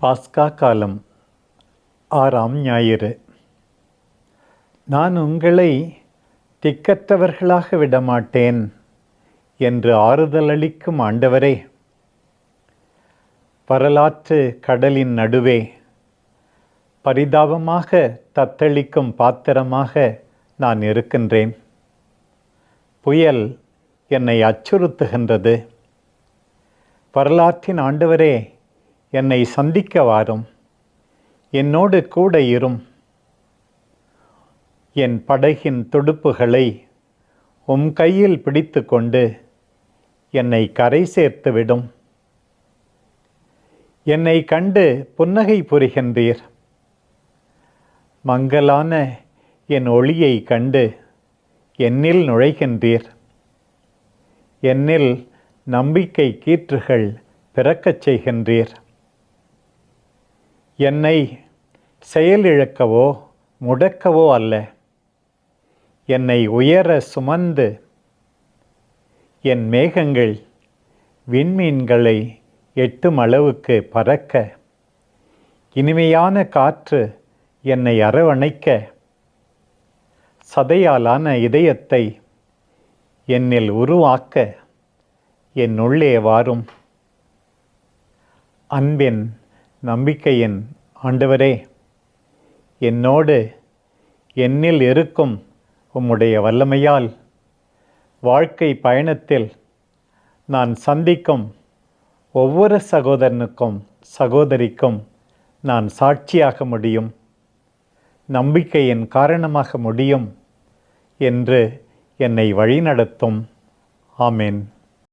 பாஸ்கா காலம் 6ஆம் ஞாயிறு. நான் உங்களை திக்கற்றவர்களாக விடமாட்டேன் என்று ஆறுதலளிக்கும் ஆண்டவரே, வரலாற்று கடலின் நடுவே பரிதாபமாக தத்தளிக்கும் பாத்திரமாக நான் இருக்கின்றேன். புயல் என்னை அச்சுறுத்துகின்றது. வரலாற்றின் ஆண்டவரே, என்னை சந்திக்க வாரும், என்னோடு கூட இரும். என் படகின் துடுப்புகளை உம் கையில் பிடித்து கொண்டு என்னை கரை சேர்த்துவிடும். என்னை கண்டு புன்னகை புரிகின்றீர். மங்கலான என் ஒளியை கண்டு என்னில் நுழைகின்றீர். என்னில் நம்பிக்கை கீற்றுகள் பிறக்கச் செய்கின்றீர். என்னை செயலிழக்கவோ முடக்கவோ அல்ல, என்னை உயர சுமந்து என் மேகங்கள் விண்மீன்களை எட்டும் அளவுக்கு பறக்க, இனிமையான காற்று என்னை அரவணைக்க, சதையாலான இதயத்தை என்னில் உருவாக்க என்னுள்ளே வாரும். அன்பின் நம்பிக்கையின் ஆண்டவரே, என்னோடு என்னில் இருக்கும் உம்முடைய வல்லமையால் வாழ்க்கை பயணத்தில் நான் சந்திக்கும் ஒவ்வொரு சகோதரனுக்கும் சகோதரிக்கும் நான் சாட்சியாக முடியும், நம்பிக்கையின் காரணமாக முடியும் என்று என்னை வழிநடத்தும். ஆமென்.